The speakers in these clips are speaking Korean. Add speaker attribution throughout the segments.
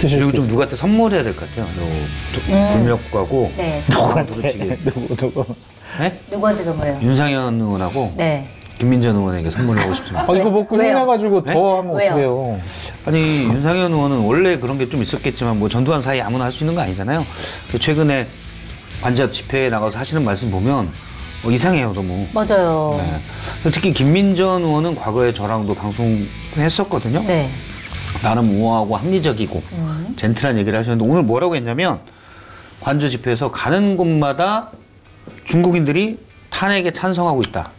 Speaker 1: 그리고 좀 누구한테 선물해야 될 것 같아요. 불미역국하고
Speaker 2: 네.
Speaker 1: 누구? 네?
Speaker 2: 누구한테 선물해요?
Speaker 1: 윤상현 의원하고
Speaker 2: 네.
Speaker 1: 김민전 의원에게 선물하고 싶습니다.
Speaker 3: 이거 먹고 힘내가지고
Speaker 1: 네?
Speaker 3: 더 하면
Speaker 2: 왜요?
Speaker 3: 어떡해요.
Speaker 1: 아니 윤상현 의원은 원래 그런 게 좀 있었겠지만 뭐 전두환 사이 아무나 할 수 있는 거 아니잖아요. 최근에 관제합 집회에 나가서 하시는 말씀 보면 이상해요 너무.
Speaker 2: 맞아요.
Speaker 1: 네. 특히 김민전 의원은 과거에 저랑도 방송했었거든요.
Speaker 2: 네.
Speaker 1: 나는 우아하고 합리적이고 젠틀한 얘기를 하셨는데 오늘 뭐라고 했냐면 관저 집회에서 가는 곳마다 중국인들이 탄핵에 찬성하고 있다.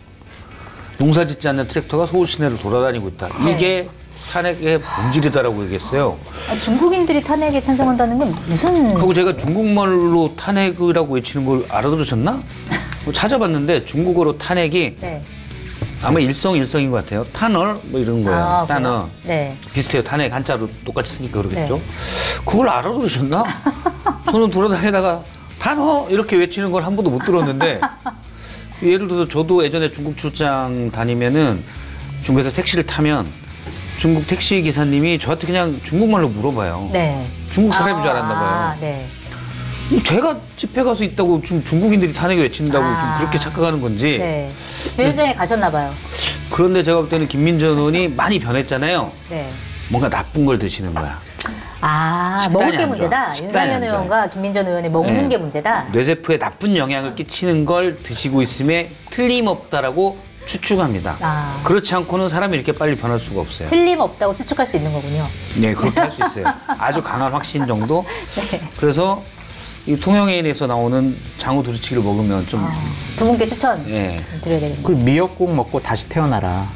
Speaker 1: 농사 짓지 않는 트랙터가 서울 시내를 돌아다니고 있다.
Speaker 2: 네.
Speaker 1: 이게 탄핵의 본질이다라고 얘기했어요.
Speaker 2: 중국인들이 탄핵에 찬성한다는 건 무슨...
Speaker 1: 그리고 제가 중국말로 탄핵이라고 외치는 걸 알아들으셨나? 뭐 찾아봤는데 중국어로 탄핵이
Speaker 2: 네.
Speaker 1: 아마 일성인 것 같아요. 탄얼 뭐 이런 거예요. 탄얼.
Speaker 2: 네.
Speaker 1: 비슷해요. 탄핵 한자로 똑같이 쓰니까 그러겠죠.
Speaker 2: 네.
Speaker 1: 그걸 알아들으셨나? 저는 돌아다니다가 탄허 이렇게 외치는 걸 한 번도 못 들었는데 예를 들어서 저도 예전에 중국 출장 다니면은 중국에서 택시를 타면 중국 택시 기사님이 저한테 그냥 중국말로 물어봐요.
Speaker 2: 네.
Speaker 1: 중국 사람인 줄 알았나 봐요.
Speaker 2: 네.
Speaker 1: 제가 집회 가서 있다고 지금 중국인들이 탄핵에 외친다고 좀 그렇게 착각하는 건지.
Speaker 2: 네. 집회 현장에 가셨나 봐요.
Speaker 1: 그런데 제가 볼 때는 김민전 의원이 많이 변했잖아요.
Speaker 2: 네.
Speaker 1: 뭔가 나쁜 걸 드시는 거야.
Speaker 2: 먹을 게
Speaker 1: 안
Speaker 2: 문제다.
Speaker 1: 좋아.
Speaker 2: 윤상현
Speaker 1: 안 좋아요.
Speaker 2: 의원과 김민전 의원이 먹는
Speaker 1: 네.
Speaker 2: 게 문제다.
Speaker 1: 뇌세포에 나쁜 영향을 끼치는 걸 드시고 있음에 틀림없다라고 추측합니다. 그렇지 않고는 사람이 이렇게 빨리 변할 수가 없어요.
Speaker 2: 틀림없다고 추측할 수 있는 거군요.
Speaker 1: 네, 그렇게 할 수 있어요. 아주 강한 확신 정도.
Speaker 2: 네.
Speaker 1: 그래서 이 통영회의에서 나오는 장어 두루치기를 먹으면 좀
Speaker 2: 두 분께 추천
Speaker 1: 예.
Speaker 2: 드려야 되겠네요.
Speaker 3: 그 미역국 먹고 다시 태어나라.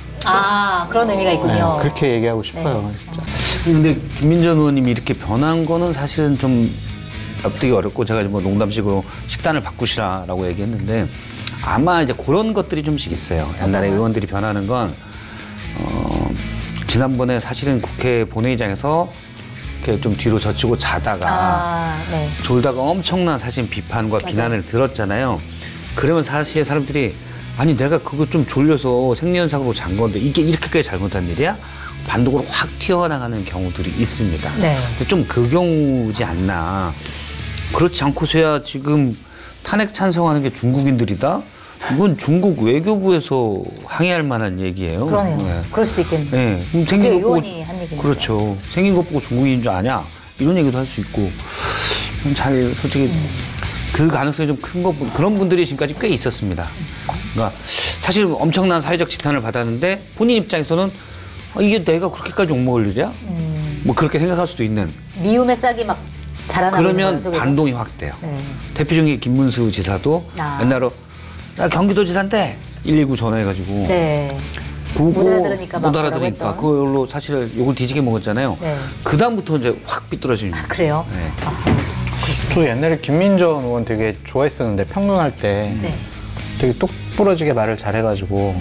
Speaker 2: 그런 의미가 있군요.
Speaker 3: 네, 그렇게 얘기하고 싶어요. 진짜.
Speaker 1: 근데 김민전 의원님이 이렇게 변한 거는 사실은 좀 납득이 어렵고 제가 뭐 농담식으로 식단을 바꾸시라라고 얘기했는데 아마 이제 그런 것들이 좀씩 있어요. 옛날에 의원들이 변하는 건 지난번에 사실은 국회 본회의장에서 이렇게 좀 뒤로 젖히고 자다가
Speaker 2: 네.
Speaker 1: 졸다가 엄청난 사실 비판과 비난을 들었잖아요. 그러면 사실 사람들이 아니 내가 그거 좀 졸려서 생리현상으로 잔 건데 이게 이렇게까지 잘못한 일이야? 반독으로 확 튀어나가는 경우들이 있습니다.
Speaker 2: 네.
Speaker 1: 좀 그 경우지 않나. 그렇지 않고서야 지금 탄핵 찬성하는 게 중국인들이다? 이건 중국 외교부에서 항의할 만한 얘기예요.
Speaker 2: 그러네요.
Speaker 1: 네.
Speaker 2: 그럴 수도 있겠네요.
Speaker 1: 네.
Speaker 2: 그 의원이 한 얘기니까.
Speaker 1: 그렇죠. 생긴 것 보고 중국인인 줄 아냐? 이런 얘기도 할 수 있고. 잘 솔직히 그 가능성이 좀 큰 거 그런 분들이 지금까지 꽤 있었습니다. 그러니까 사실 엄청난 사회적 지탄을 받았는데 본인 입장에서는 이게 내가 그렇게까지 욕먹을 일이야? 뭐 그렇게 생각할 수도 있는.
Speaker 2: 미움의 싹이 막 자라나는
Speaker 1: 그러면
Speaker 2: 거예요,
Speaker 1: 반동이 확 돼요.
Speaker 2: 네.
Speaker 1: 대표적인 김문수 지사도 옛날로 나 경기도지사인데 119 전화해가지고
Speaker 2: 네.
Speaker 1: 보고
Speaker 2: 못 알아들으니까
Speaker 1: 못 알아들으니까 그걸로 사실 욕을 뒤지게 먹었잖아요.
Speaker 2: 네.
Speaker 1: 그 다음부터 이제 확 삐뚤어집니다.
Speaker 2: 그래요?
Speaker 1: 네.
Speaker 3: 저 옛날에 김민전 의원 되게 좋아했었는데 평론할 때 되게 똑부러지게 말을 잘해가지고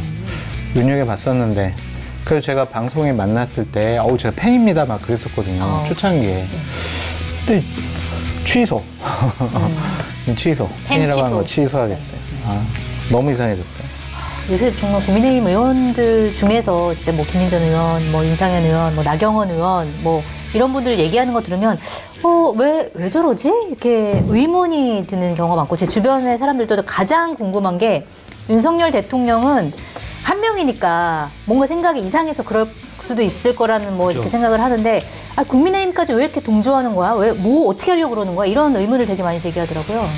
Speaker 3: 눈여겨봤었는데 그래서 제가 방송에 만났을 때 제가 팬입니다 막 그랬었거든요. 초창기에. 근데 취소. 취소. 팬이라고 하는 거 취소하겠어요. 너무 이상해졌어요.
Speaker 2: 요새 정말 국민의힘 의원들 중에서 진짜 뭐 김민전 의원, 뭐 윤상현 의원, 뭐 나경원 의원, 뭐 이런 분들 얘기하는 거 들으면 왜 저러지? 이렇게 의문이 드는 경우가 많고 제 주변의 사람들도 가장 궁금한 게 윤석열 대통령은 한 명이니까 뭔가 생각이 이상해서 그럴 수도 있을 거라는 뭐
Speaker 1: 그렇죠.
Speaker 2: 이렇게 생각을 하는데 국민의힘까지 왜 이렇게 동조하는 거야? 왜 뭐 어떻게 하려고 그러는 거야? 이런 의문을 되게 많이 제기하더라고요.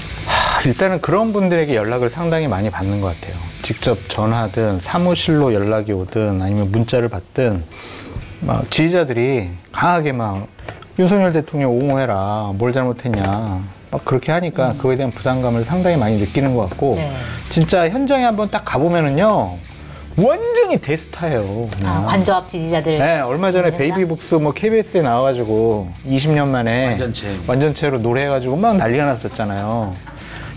Speaker 3: 일단은 그런 분들에게 연락을 상당히 많이 받는 것 같아요. 직접 전화든 사무실로 연락이 오든 아니면 문자를 받든 막 지지자들이 강하게 막 윤석열 대통령 옹호해라, 뭘 잘못했냐 막 그렇게 하니까 그거에 대한 부담감을 상당히 많이 느끼는 것 같고 진짜 현장에 한번 딱 가보면은요 완전히 대스타예요.
Speaker 2: 관저합 지지자들.
Speaker 3: 네, 얼마 전에 베이비복스 뭐 KBS에 나와가지고 20년 만에 완전체로 노래해가지고 막 난리가 났었잖아요.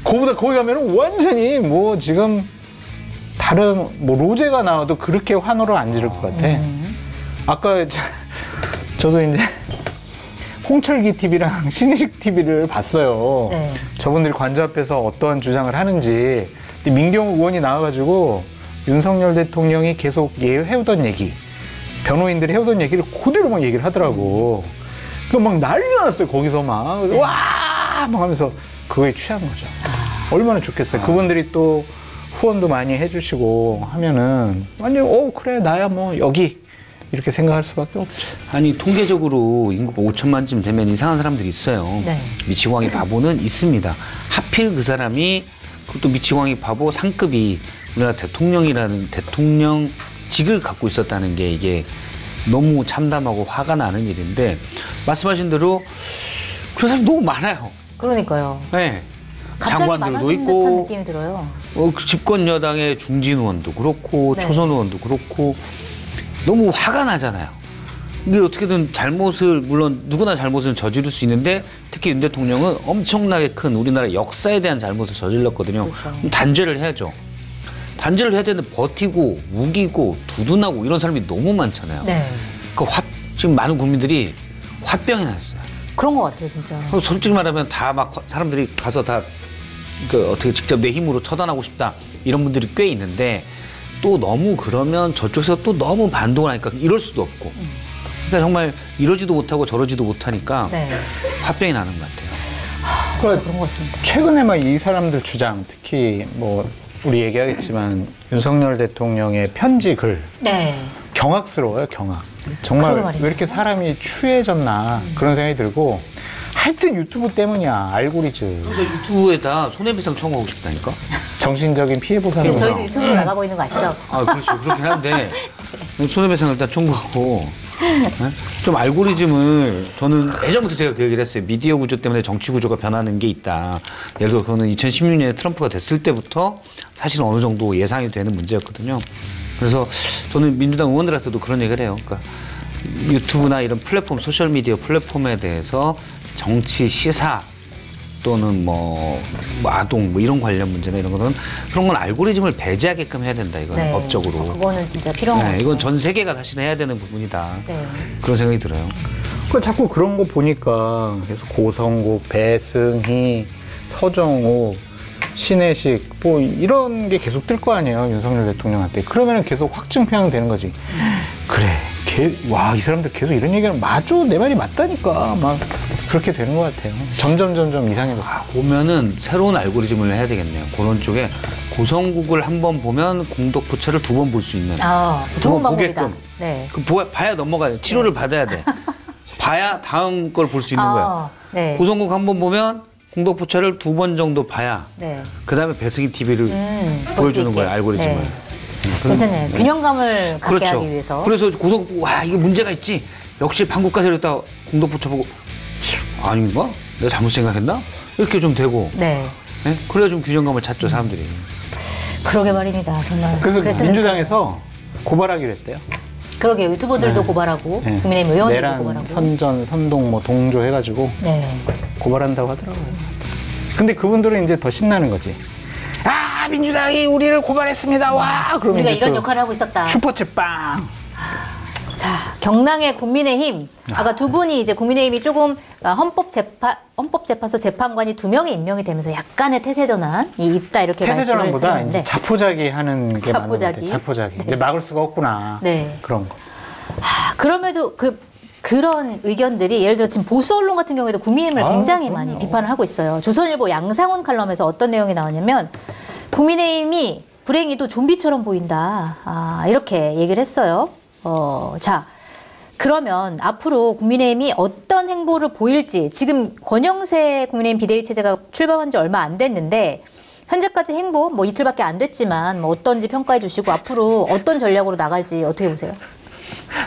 Speaker 3: 그거보다 거기 가면은 완전히 뭐 지금 다른 뭐 로제가 나와도 그렇게 환호를 안 지를 것 같아. 아까 저도 이제 홍철기 TV랑 신의식 TV를 봤어요. 네. 저분들이 관저 앞에서 어떠한 주장을 하는지. 근데 민경욱 의원이 나와가지고 윤석열 대통령이 계속 해오던 얘기, 변호인들이 해오던 얘기를 그대로 막 얘기를 하더라고. 막 난리가 났어요. 거기서 막 와! 막 하면서 그거에 취한 거죠. 얼마나 좋겠어요. 그분들이 또 후원도 많이 해주시고 하면은 완전 그래 나야 뭐 여기 이렇게 생각할 수밖에 없죠.
Speaker 1: 아니 통계적으로 인구가 5천만쯤 되면 이상한 사람들이 있어요.
Speaker 2: 네.
Speaker 1: 미치광이 바보는 있습니다. 하필 그 사람이 그것도 미치광이 바보 상급이 우리나라 대통령이라는 대통령직을 갖고 있었다는 게 이게 너무 참담하고 화가 나는 일인데 말씀하신 대로 그런 사람이 너무 많아요.
Speaker 2: 그러니까요.
Speaker 1: 네.
Speaker 2: 갑자기
Speaker 1: 장관들도
Speaker 2: 많아진 듯한
Speaker 1: 있고
Speaker 2: 느낌이 들어요.
Speaker 1: 그 집권 여당의 중진 의원도 그렇고
Speaker 2: 네.
Speaker 1: 초선 의원도 그렇고 너무 화가 나잖아요. 이게 어떻게든 잘못을 물론 누구나 잘못은 저지를 수 있는데 특히 윤 대통령은 엄청나게 큰 우리나라 역사에 대한 잘못을 저질렀거든요.
Speaker 2: 그렇죠.
Speaker 1: 그럼 단죄를 해야죠. 단죄를 해야 되는데 버티고 우기고 두둔하고 이런 사람이 너무 많잖아요.
Speaker 2: 네.
Speaker 1: 지금 많은 국민들이 화병이 났어요.
Speaker 2: 그런 것 같아요, 진짜.
Speaker 1: 솔직히 말하면 다 막 사람들이 가서 다 어떻게 직접 내 힘으로 처단하고 싶다 이런 분들이 꽤 있는데 또 너무 그러면 저쪽에서 또 너무 반동을 하니까 이럴 수도 없고 그러니까 정말 이러지도 못하고 저러지도 못하니까
Speaker 2: 네.
Speaker 1: 화병이 나는 것 같아요.
Speaker 2: 진짜 그런 것 같습니다.
Speaker 3: 최근에만 이 사람들 주장 특히 뭐 우리 얘기하겠지만 윤석열 대통령의 편지 글
Speaker 2: 네.
Speaker 3: 경악스러워요. 경악. 정말 왜 이렇게 사람이 추해졌나 그런 생각이 들고 하여튼 유튜브 때문이야. 알고리즘.
Speaker 1: 그러니까 유튜브에다 손해배상 청구하고 싶다니까.
Speaker 3: 정신적인 피해 보상을
Speaker 2: 지금 저희도 유튜브로 나가고 있는 거 아시죠?
Speaker 1: 아 그렇죠. 그렇긴 한데 손해배상을 일단 청구하고 네? 좀 알고리즘을 저는 예전부터 제가 그 얘기를 했어요. 미디어 구조 때문에 정치 구조가 변하는 게 있다. 예를 들어 그거는 2016년에 트럼프가 됐을 때부터 사실 어느 정도 예상이 되는 문제였거든요. 그래서 저는 민주당 의원들한테도 그런 얘기를 해요. 그러니까 유튜브나 이런 플랫폼, 소셜미디어 플랫폼에 대해서 정치, 시사 또는 뭐 아동 뭐 이런 관련 문제나 이런 거는 그런 건 알고리즘을 배제하게끔 해야 된다. 이건
Speaker 2: 네.
Speaker 1: 법적으로.
Speaker 2: 그거는 진짜 필요한 것
Speaker 1: 네,
Speaker 2: 같아요.
Speaker 1: 이건 전 세계가 사실 해야 되는 부분이다.
Speaker 2: 네.
Speaker 1: 그런 생각이 들어요.
Speaker 3: 그 자꾸 그런 거 보니까 계속 고성국, 배승희, 서정호, 신혜식 뭐 이런 게 계속 뜰 거 아니에요. 윤석열 대통령한테. 그러면 계속 확증평 되는 거지. 그래. 와, 이 사람들 계속 이런 얘기하면 맞아. 내 말이 맞다니까. 막 그렇게 되는 것 같아요. 점점 이상해졌어요.
Speaker 1: 보면은 새로운 알고리즘을 해야 되겠네요. 그런 쪽에 고성국을 한 번 보면 공덕포차를 2번 볼 수 있는.
Speaker 2: 좋은 방법이다.
Speaker 1: 보게끔.
Speaker 2: 네.
Speaker 1: 봐야 넘어가요. 치료를 받아야 돼. 봐야 다음 걸 볼 수 있는 거야.
Speaker 2: 네.
Speaker 1: 고성국 한 번 보면 공덕포차를 2번 정도 봐야
Speaker 2: 네.
Speaker 1: 그다음에 배승희 TV를 보여주는 거예요. 알고리즘을.
Speaker 2: 네. 괜찮아요.
Speaker 1: 네.
Speaker 2: 균형감을 갖게
Speaker 1: 그렇죠.
Speaker 2: 하기 위해서.
Speaker 1: 그래서 고성국 와 이게 문제가 있지. 역시 방국 가서 이랬다 공덕포차 보고 아닌가? 내가 잘못 생각했나? 이렇게 좀 되고.
Speaker 2: 네.
Speaker 1: 네? 그래야 좀 균형감을 찾죠 사람들이.
Speaker 2: 그러게 말입니다. 정말.
Speaker 3: 그래서
Speaker 2: 그랬으면
Speaker 3: 민주당에서 고발하기로 했대요.
Speaker 2: 그러게요. 유튜버들도 고발하고
Speaker 3: 네.
Speaker 2: 국민의힘 의원들도
Speaker 3: 내란,
Speaker 2: 고발하고.
Speaker 3: 선전, 선동 뭐 동조 해가지고
Speaker 2: 네.
Speaker 3: 고발한다고 하더라고요. 근데 그분들은 이제 더 신나는 거지. 아, 민주당이 우리를 고발했습니다. 와! 그러면
Speaker 2: 우리가
Speaker 3: 이제
Speaker 2: 이런
Speaker 3: 또
Speaker 2: 역할을 하고 있었다.
Speaker 3: 슈퍼챗 빵!
Speaker 2: 자, 경랑의 국민의힘. 아까 두 분이 이제 국민의힘이 조금 헌법재판소 재판관이 2명이 임명이 되면서 약간의 태세 전환이 있다 이렇게
Speaker 3: 태세
Speaker 2: 말씀을
Speaker 3: 전환보다
Speaker 2: 드렸는데.
Speaker 3: 이제 자포자기 하는 게 맞는 것
Speaker 2: 자포자기.
Speaker 3: 같아요. 자포자기.
Speaker 2: 네.
Speaker 3: 이제 막을 수가 없구나.
Speaker 2: 네.
Speaker 3: 그런 거.
Speaker 2: 그럼에도 그런 의견들이 예를 들어 지금 보수 언론 같은 경우에도 국민의힘을 굉장히
Speaker 3: 그럼요.
Speaker 2: 많이 비판을 하고 있어요. 조선일보 양상훈 칼럼에서 어떤 내용이 나왔냐면 국민의힘이 불행히도 좀비처럼 보인다. 이렇게 얘기를 했어요. 자, 그러면 앞으로 국민의힘이 어떤 행보를 보일지 지금 권영세 국민의힘 비대위 체제가 출범한 지 얼마 안 됐는데 현재까지 행보 뭐 이틀밖에 안 됐지만 뭐 어떤지 평가해 주시고 앞으로 어떤 전략으로 나갈지 어떻게 보세요?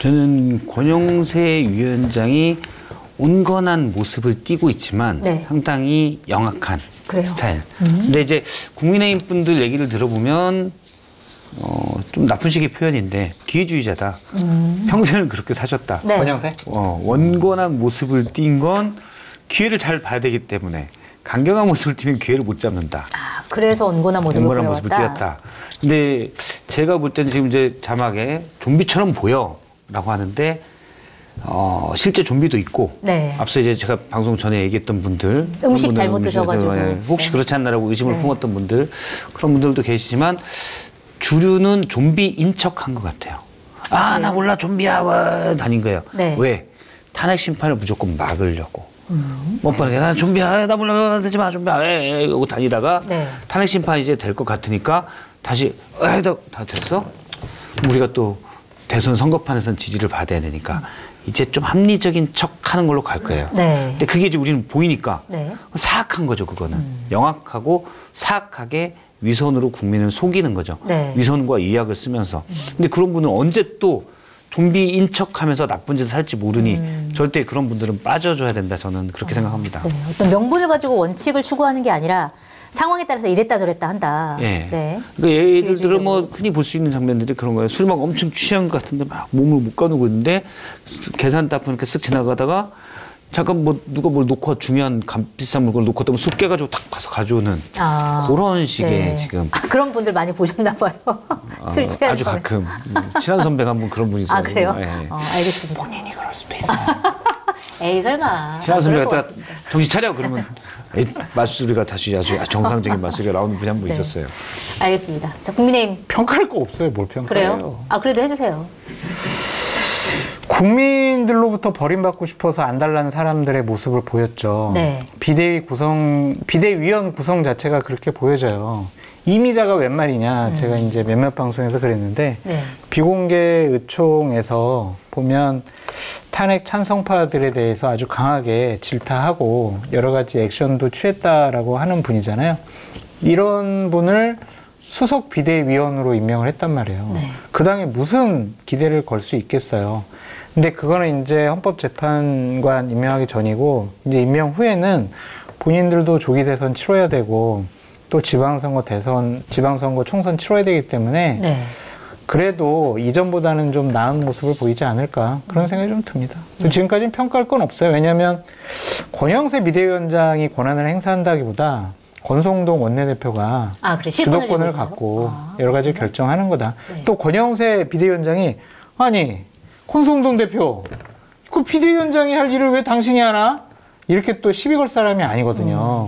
Speaker 1: 저는 권영세 위원장이 온건한 모습을 띠고 있지만
Speaker 2: 네.
Speaker 1: 상당히 영악한
Speaker 2: 그래요?
Speaker 1: 스타일. 근데 이제 국민의힘 분들 얘기를 들어보면 좀 나쁜 식의 표현인데 기회주의자다. 평생을 그렇게 사셨다.
Speaker 2: 네.
Speaker 3: 권영세?
Speaker 1: 원건한 모습을 띈 건 기회를 잘 봐야 되기 때문에 강경한 모습을 띠면 기회를 못 잡는다.
Speaker 2: 그래서 온건한 모습을
Speaker 1: 원건한 모습을
Speaker 2: 보여왔다.
Speaker 1: 띄었다. 근데 제가 볼 때는 지금 이제 자막에 좀비처럼 보여라고 하는데 실제 좀비도 있고
Speaker 2: 네.
Speaker 1: 앞서 이제 제가 방송 전에 얘기했던 분들
Speaker 2: 음식
Speaker 1: 그런
Speaker 2: 잘못
Speaker 1: 분들,
Speaker 2: 드셔가지고.
Speaker 1: 혹시
Speaker 2: 네.
Speaker 1: 그렇지 않나라고 의심을
Speaker 2: 네.
Speaker 1: 품었던 분들 그런 분들도 계시지만 주류는 좀비인 척한 것 같아요. 나 몰라 좀비야 와 다닌 거예요.
Speaker 2: 네.
Speaker 1: 왜? 탄핵 심판을 무조건 막으려고. 뻔뻔하게 나 좀비야, 나 몰라, 되지 마, 좀비야, 이러고 다니다가
Speaker 2: 네.
Speaker 1: 탄핵 심판이 이제 될 것 같으니까 다시 다 됐어? 우리가 또 대선 선거판에서는 지지를 받아야 되니까 이제 좀 합리적인 척하는 걸로 갈 거예요.
Speaker 2: 네.
Speaker 1: 근데 그게 이제 우리는 보이니까
Speaker 2: 네.
Speaker 1: 사악한 거죠, 그거는. 영악하고 사악하게 위선으로 국민을 속이는 거죠.
Speaker 2: 네.
Speaker 1: 위선과 의학을 쓰면서. 근데 그런 분은 언제 또 좀비인 척하면서 나쁜 짓을 할지 모르니 절대 그런 분들은 빠져줘야 된다. 저는 그렇게 생각합니다.
Speaker 2: 네. 어떤 명분을 가지고 원칙을 추구하는 게 아니라 상황에 따라서 이랬다 저랬다 한다.
Speaker 1: 예.
Speaker 2: 네.
Speaker 1: 그러니까 예를 들어 뭐 흔히 볼 수 있는 장면들이 그런 거예요. 술 막 엄청 취한 것 같은데 막 몸을 못 가누고 있는데 계산 따프 이렇게 쓱 지나가다가 잠깐 뭐 누가 뭘 놓고 중요한 비싼 물건을 놓고 있다면 쑥 깨가지고 탁 가서 가져오는 그런 식의
Speaker 2: 네.
Speaker 1: 지금
Speaker 2: 그런 분들 많이 보셨나 봐요. 술 취한
Speaker 1: 아주 가끔 친한 선배가 한 분 그런 분이 있어요.
Speaker 2: 그래요?
Speaker 1: 예.
Speaker 2: 알겠습니다.
Speaker 1: 본인이 그럴 수도 있어요.
Speaker 2: 에이 설마.
Speaker 1: 친한 선배가
Speaker 2: 그럴
Speaker 1: 딱
Speaker 2: 것 같습니다.
Speaker 1: 정신 차려 그러면 에이, 말소리가 다시 아주 정상적인 말소리가 나오는 분이 한 분
Speaker 2: 네.
Speaker 1: 있었어요.
Speaker 2: 알겠습니다. 자, 국민의힘
Speaker 3: 평가할 거 없어요. 뭘 평가해요.
Speaker 2: 그래요? 그래도 해주세요.
Speaker 3: 국민들로부터 버림받고 싶어서 안달난 사람들의 모습을 보였죠.
Speaker 2: 네.
Speaker 3: 비대위원 구성 자체가 그렇게 보여져요. 이미자가 웬 말이냐. 제가 이제 몇몇 방송에서 그랬는데
Speaker 2: 네.
Speaker 3: 비공개 의총에서 보면 탄핵 찬성파들에 대해서 아주 강하게 질타하고 여러 가지 액션도 취했다라고 하는 분이잖아요. 이런 분을 수석 비대위원으로 임명을 했단 말이에요.
Speaker 2: 네.
Speaker 3: 그 당에 무슨 기대를 걸 수 있겠어요. 근데 그거는 이제 헌법재판관 임명하기 전이고 이제 임명 후에는 본인들도 조기 대선 치러야 되고 또 지방선거 총선 치러야 되기 때문에
Speaker 2: 네.
Speaker 3: 그래도 이전보다는 좀 나은 모습을 보이지 않을까 그런 생각이 좀 듭니다. 지금까지는 평가할 건 없어요. 왜냐하면 권영세 비대위원장이 권한을 행사한다기보다 권성동 원내대표가
Speaker 2: 그래, 실권을
Speaker 3: 주도권을
Speaker 2: 쥐고
Speaker 3: 갖고
Speaker 2: 있어요?
Speaker 3: 여러 가지를 결정하는 거다.
Speaker 2: 네.
Speaker 3: 또 권영세 비대위원장이 아니 권성동 대표 그 비대위원장이 할 일을 왜 당신이 하나? 이렇게 또 시비 걸 사람이 아니거든요.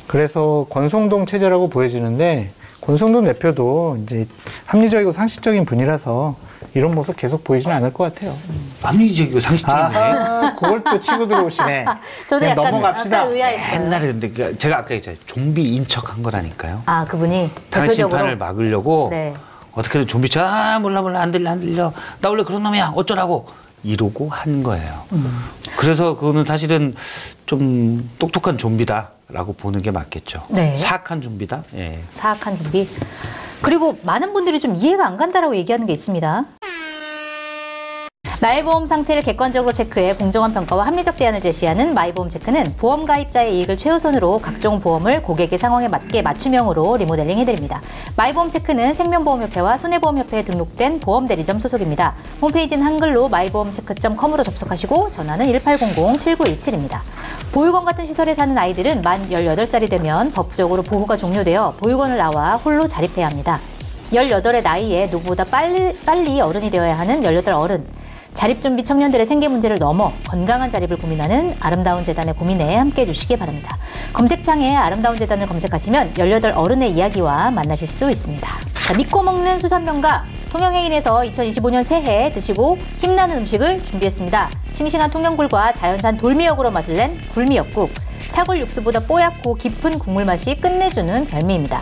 Speaker 3: 그래서 권성동 체제라고 보여지는데 권성동 대표도 이제 합리적이고 상식적인 분이라서 이런 모습 계속 보이지는 않을 것 같아요.
Speaker 1: 합리적이고 상식적이네.
Speaker 3: 그걸 또 치고 들어오시네.
Speaker 2: 저도
Speaker 3: 그냥
Speaker 2: 약간
Speaker 3: 넘어갑시다.
Speaker 2: 의아했어요.
Speaker 1: 옛날에 근데 제가 아까 얘기했잖아요. 좀비 인척한 거라니까요.
Speaker 2: 그분이
Speaker 1: 탄핵
Speaker 2: 대표적으로
Speaker 1: 심판을 막으려고
Speaker 2: 네.
Speaker 1: 어떻게든 좀비처럼 몰라 안 들려 나 원래 그런 놈이야 어쩌라고 이러고 한 거예요. 그래서 그거는 사실은 좀 똑똑한 좀비다라고 보는 게 맞겠죠.
Speaker 2: 네.
Speaker 1: 사악한 좀비다. 예.
Speaker 2: 사악한 준비. 그리고 많은 분들이 좀 이해가 안 간다라고 얘기하는 게 있습니다. 나의 보험 상태를 객관적으로 체크해 공정한 평가와 합리적 대안을 제시하는 마이보험 체크는 보험 가입자의 이익을 최우선으로 각종 보험을 고객의 상황에 맞게 맞춤형으로 리모델링 해드립니다. 마이보험 체크는 생명보험협회와 손해보험협회에 등록된 보험대리점 소속입니다. 홈페이지는 한글로 마이보험체크.com으로 접속하시고 전화는 1800-7917입니다. 보육원 같은 시설에 사는 아이들은 만 18살이 되면 법적으로 보호가 종료되어 보육원을 나와 홀로 자립해야 합니다. 18의 나이에 누구보다 빨리 어른이 되어야 하는 18 어른. 자립준비 청년들의 생계 문제를 넘어 건강한 자립을 고민하는 아름다운 재단의 고민에 함께해 주시기 바랍니다. 검색창에 아름다운 재단을 검색하시면 18 어른의 이야기와 만나실 수 있습니다. 자, 믿고 먹는 수산명가 통영해인에서 2025년 새해 드시고 힘나는 음식을 준비했습니다. 싱싱한 통영굴과 자연산 돌미역으로 맛을 낸 굴미역국. 사골 육수보다 뽀얗고 깊은 국물 맛이 끝내주는 별미입니다.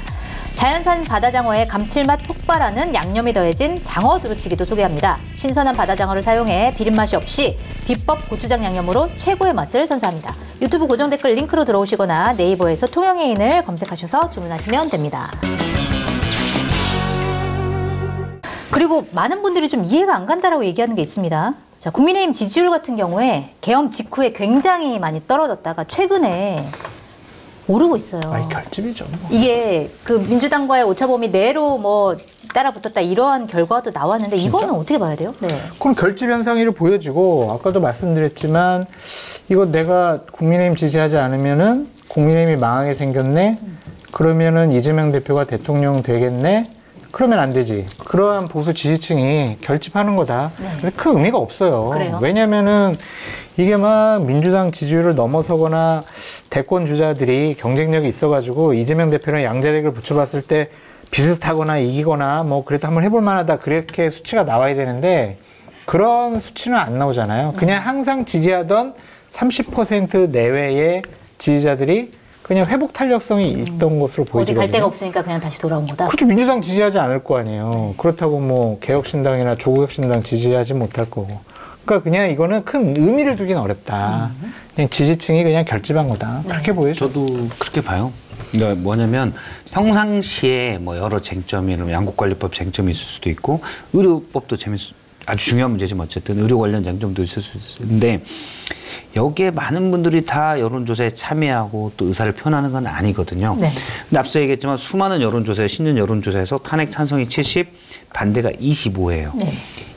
Speaker 2: 자연산 바다장어에 감칠맛 폭발하는 양념이 더해진 장어 두루치기도 소개합니다. 신선한 바다장어를 사용해 비린맛이 없이 비법 고추장 양념으로 최고의 맛을 선사합니다. 유튜브 고정 댓글 링크로 들어오시거나 네이버에서 통영해인을 검색하셔서 주문하시면 됩니다. 그리고 많은 분들이 좀 이해가 안 간다라고 얘기하는 게 있습니다. 자, 국민의힘 지지율 같은 경우에 계엄 직후에 굉장히 많이 떨어졌다가 최근에 오르고 있어요.
Speaker 3: 결집이죠.
Speaker 2: 이게 그 민주당과의 오차범위 내로 뭐 따라붙었다 이러한 결과도 나왔는데 이거는 어떻게 봐야 돼요? 네.
Speaker 3: 그럼 결집 현상으로 보여지고 아까도 말씀드렸지만 이거 내가 국민의힘 지지하지 않으면은 국민의힘이 망하게 생겼네. 그러면은 이재명 대표가 대통령 되겠네. 그러면 안 되지. 그러한 보수 지지층이 결집하는 거다. 근데 큰 의미가 없어요.
Speaker 2: 그래요?
Speaker 3: 왜냐면은 이게 막 민주당 지지율을 넘어서거나 대권 주자들이 경쟁력이 있어가지고 이재명 대표랑 양자택을 붙여봤을 때 비슷하거나 이기거나 뭐 그래도 한번 해볼 만하다. 그렇게 수치가 나와야 되는데 그런 수치는 안 나오잖아요. 그냥 항상 지지하던 30% 내외의 지지자들이 그냥 회복 탄력성이 있던 것으로 보이거든요.
Speaker 2: 어디 갈 데가 없으니까 그냥 다시 돌아온 거다.
Speaker 3: 그렇죠. 민주당 지지하지 않을 거 아니에요. 그렇다고 뭐 개혁신당이나 조국혁신당 지지하지 못할 거고. 그러니까 그냥 이거는 큰 의미를 두긴 어렵다. 그냥 지지층이 그냥 결집한 거다. 그렇게 보여요.
Speaker 1: 저도 그렇게 봐요. 그러니까 뭐냐면 평상시에 뭐 여러 쟁점이 양국관리법 쟁점이 있을 수도 있고 의료법도 아주 중요한 문제지만 어쨌든 의료 관련 쟁점도 있을 수 있는데 여기에 많은 분들이 다 여론조사에 참여하고 또 의사를 표현하는 건 아니거든요.
Speaker 2: 네.
Speaker 1: 근데 앞서 얘기했지만 수많은 여론조사에 신년 여론조사에서 탄핵 찬성이 70, 반대가 25예요.
Speaker 2: 네.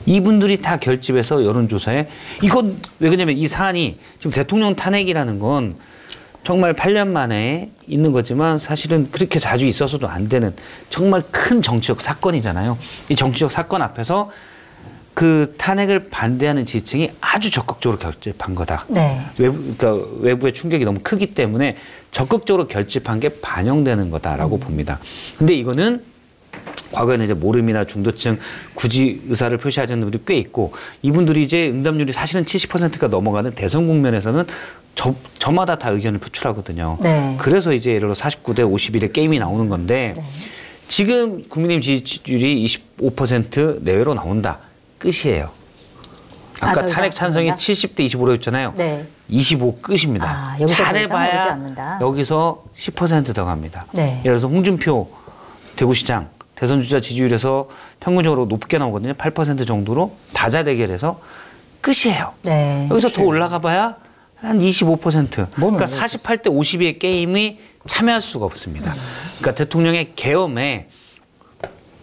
Speaker 1: 이분들이 다 결집해서 여론조사에 이건 왜 그러냐면 이 사안이 지금 대통령 탄핵이라는 건 정말 8년 만에 있는 거지만 사실은 그렇게 자주 있어서도 안 되는 정말 큰 정치적 사건이잖아요. 이 정치적 사건 앞에서 그 탄핵을 반대하는 지지층이 아주 적극적으로 결집한 거다.
Speaker 2: 네.
Speaker 1: 그러니까 외부의 충격이 너무 크기 때문에 적극적으로 결집한 게 반영되는 거다라고 봅니다. 근데 이거는 과거에는 이제 모름이나 중도층 굳이 의사를 표시하지 않는 분들이 꽤 있고 이분들이 이제 응답률이 사실은 70%가 넘어가는 대선 국면에서는 저마다 다 의견을 표출하거든요.
Speaker 2: 네.
Speaker 1: 그래서 이제 예를 들어 49대 51의 게임이 나오는 건데
Speaker 2: 네.
Speaker 1: 지금 국민의힘 지지율이 25% 내외로 나온다. 끝이에요. 아까 탄핵 찬성이 70대 25로 했잖아요.
Speaker 2: 네.
Speaker 1: 25 끝입니다.
Speaker 2: 아, 여기서
Speaker 1: 잘해봐야 여기서 10% 더 갑니다.
Speaker 2: 네.
Speaker 1: 예를 들어서 홍준표 대구시장 대선 주자 지지율에서 평균적으로 높게 나오거든요. 8% 정도로 다자 대결에서 끝이에요.
Speaker 2: 네.
Speaker 1: 여기서 더 올라가 봐야 한 25%. 그러니까 48대 52의 게임이 참여할 수가 없습니다. 그러니까 대통령의 계엄에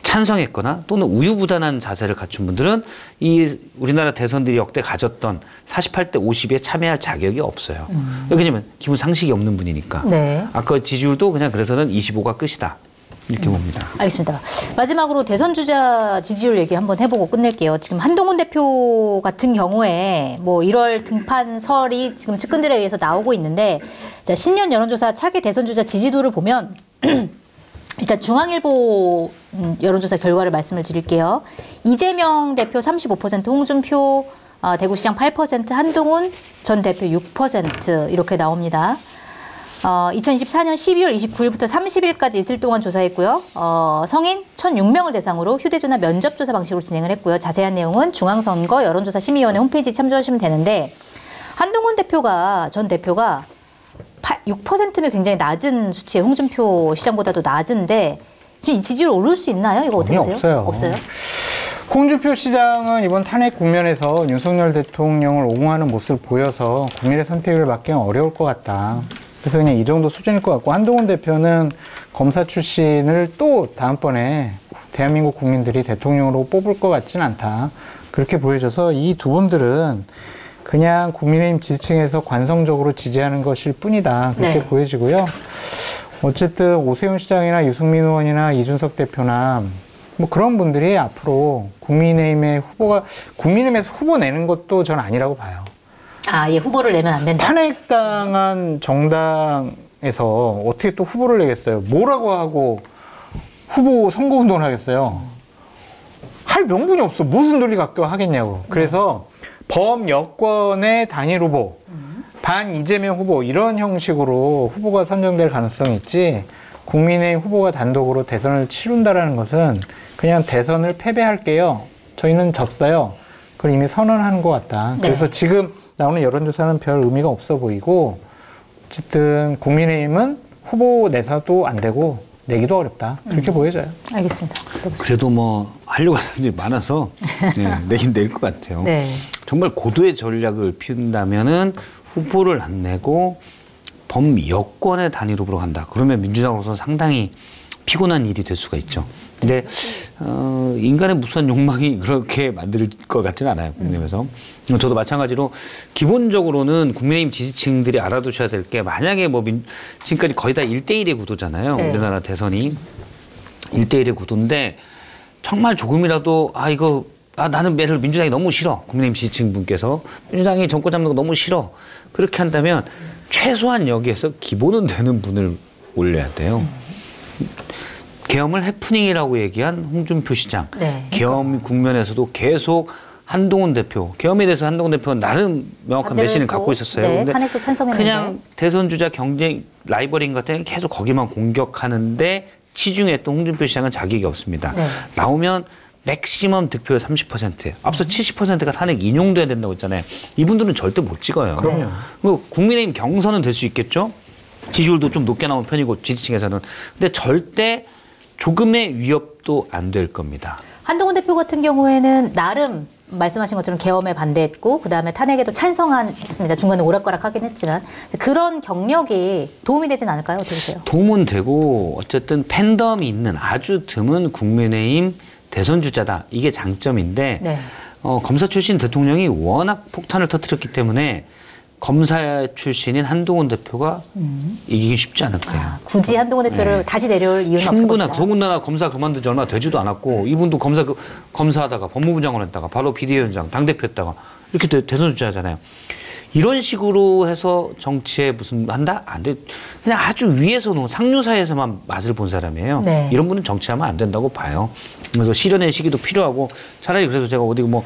Speaker 1: 찬성했거나 또는 우유부단한 자세를 갖춘 분들은 이 우리나라 대선들이 역대 가졌던 48대 50에 참여할 자격이 없어요. 왜냐면 기본 상식이 없는 분이니까.
Speaker 2: 네.
Speaker 1: 아까 지지율도 그냥 그래서는 25가 끝이다. 이렇게 봅니다.
Speaker 2: 알겠습니다. 마지막으로 대선 주자 지지율 얘기 한번 해보고 끝낼게요. 지금 한동훈 대표 같은 경우에 뭐 1월 등판설이 지금 측근들에 의해서 나오고 있는데 자, 신년 여론조사 차기 대선 주자 지지도를 보면 일단 중앙일보 여론조사 결과를 말씀을 드릴게요. 이재명 대표 35%, 홍준표 대구시장 8%, 한동훈 전 대표 6% 이렇게 나옵니다. 2024년 12월 29일부터 30일까지 이틀 동안 조사했고요. 성인 1,006명을 대상으로 휴대전화 면접조사 방식으로 진행을 했고요. 자세한 내용은 중앙선거 여론조사 심의위원회 홈페이지 참조하시면 되는데 한동훈 전 대표가 6%면 굉장히 낮은 수치에 홍준표 시장보다도 낮은데 지금 이 지지율 오를 수 있나요? 이거 어떻게 보세요?
Speaker 3: 없어요. 홍준표 시장은 이번 탄핵 국면에서 윤석열 대통령을 옹호하는 모습을 보여서 국민의 선택을 받기는 어려울 것 같다. 그래서 그냥 이 정도 수준일 것 같고 한동훈 대표는 검사 출신을 또 다음번에 대한민국 국민들이 대통령으로 뽑을 것 같지는 않다. 그렇게 보여져서 이 두 분들은 그냥 국민의힘 지지층에서 관성적으로 지지하는 것일 뿐이다. 그렇게
Speaker 2: 네.
Speaker 3: 보여지고요. 어쨌든 오세훈 시장이나 유승민 의원이나 이준석 대표나 뭐 그런 분들이 앞으로 국민의힘에서 후보 내는 것도 저는 아니라고 봐요.
Speaker 2: 아, 예, 후보를 내면 안 된다.
Speaker 3: 탄핵당한 정당에서 어떻게 또 후보를 내겠어요? 뭐라고 하고 후보 선거운동을 하겠어요? 할 명분이 없어. 무슨 논리 갖고 하겠냐고. 그래서 범여권의 단일 후보, 반 이재명 후보 이런 형식으로 후보가 선정될 가능성이 있지 국민의 후보가 단독으로 대선을 치른다라는 것은 그냥 대선을 패배할게요. 저희는 졌어요. 그걸 이미 선언하는 것 같다.
Speaker 2: 네.
Speaker 3: 그래서 지금 나오는 여론조사는 별 의미가 없어 보이고 어쨌든 국민의힘은 후보 내서도 안 되고 내기도 어렵다. 그렇게 보여져요.
Speaker 2: 알겠습니다.
Speaker 1: 그래도 뭐 하려고 하는 일이 많아서 내긴 낼 것 같아요.
Speaker 2: 네.
Speaker 1: 정말 고도의 전략을 피운다면은 후보를 안 내고 범여권의 단일 후보로 간다. 그러면 민주당으로서 상당히 피곤한 일이 될 수가 있죠. 근데 인간의 무수한 욕망이 그렇게 만들 것 같지는 않아요. 국민의힘에서. 저도 마찬가지로 기본적으로는 국민의힘 지지층들이 알아두셔야 될 게 만약에 뭐 지금까지 거의 다 1대1의 구도잖아요.
Speaker 2: 네.
Speaker 1: 우리나라 대선이 1대1의 구도인데 정말 조금이라도 나는 매를 민주당이 너무 싫어. 국민의힘 지지층 분께서 민주당이 정권 잡는 거 너무 싫어. 그렇게 한다면 최소한 여기에서 기본은 되는 분을 올려야 돼요. 계엄을 해프닝이라고 얘기한 홍준표 시장.
Speaker 2: 네.
Speaker 1: 계엄 국면에서도 계속 한동훈 대표, 계엄에 대해서 한동훈 대표는 나름 명확한 메시지를 갖고 있었어요.
Speaker 2: 네, 탄핵도 찬성했는데.
Speaker 1: 그냥 대선 주자 경쟁 라이벌인 것 같아 계속 거기만 공격하는데 치중했던 홍준표 시장은 자격이 없습니다.
Speaker 2: 네.
Speaker 1: 나오면 맥시멈 득표율 30%. 앞서 70%가 탄핵 인용돼야 된다고 했잖아요. 이분들은 절대 못 찍어요.
Speaker 3: 그럼요.
Speaker 1: 국민의힘 경선은 될 수 있겠죠. 지지율도 좀 높게 나온 편이고 지지층에서는. 근데 절대 조금의 위협도 안 될 겁니다.
Speaker 2: 한동훈 대표 같은 경우에는 나름 말씀하신 것처럼 계엄에 반대했고 그다음에 탄핵에도 찬성했습니다. 중간에 오락가락하긴 했지만 그런 경력이 도움이 되진 않을까요? 어떻게 보세요?
Speaker 1: 도움은 되고 어쨌든 팬덤이 있는 아주 드문 국민의힘 대선 주자다. 이게 장점인데
Speaker 2: 네.
Speaker 1: 검사 출신 대통령이 워낙 폭탄을 터뜨렸기 때문에 검사 출신인 한동훈 대표가 이기기 쉽지 않을 거예요.
Speaker 2: 굳이 한동훈 대표를 다시 내려올 이유는 없을
Speaker 1: 충분한
Speaker 2: 것이다.
Speaker 1: 더군다나 검사 그만둔 지 얼마 되지도 않았고 이분도 검사하다가 법무부 장관 했다가 바로 비대위원장 당대표 했다가 이렇게 대선 주자잖아요. 이런 식으로 해서 정치에 무슨 한다? 안 돼. 그냥 아주 위에서 놓은 상류사에서만 맛을 본 사람이에요.
Speaker 2: 네.
Speaker 1: 이런 분은 정치하면 안 된다고 봐요. 그래서 실현의 시기도 필요하고 차라리 그래서 제가 어디 뭐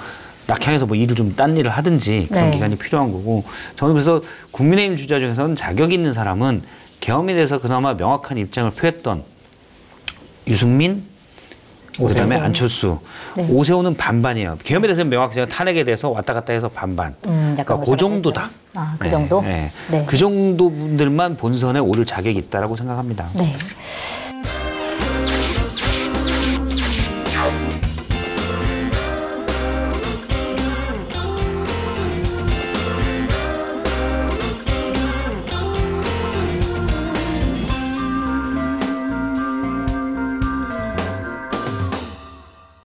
Speaker 1: 낙향에서 뭐 일을 좀 딴 일을 하든지 그런
Speaker 2: 네.
Speaker 1: 기간이 필요한 거고 저는 그래서 국민의힘 주자 중에서는 자격 있는 사람은 계엄에 대해서 그나마 명확한 입장을 표했던 유승민 그다음에
Speaker 2: 오세훈.
Speaker 1: 안철수,
Speaker 2: 네.
Speaker 1: 오세훈은 반반이에요. 계엄에 대해서는 명확히 탄핵에 대해서 왔다 갔다 해서 반반. 그러니까 그 정도다.
Speaker 2: 아, 그 정도?
Speaker 1: 네.
Speaker 2: 네.
Speaker 1: 그 정도 분들만 본선에 오를 자격이 있다라고 생각합니다.
Speaker 2: 네.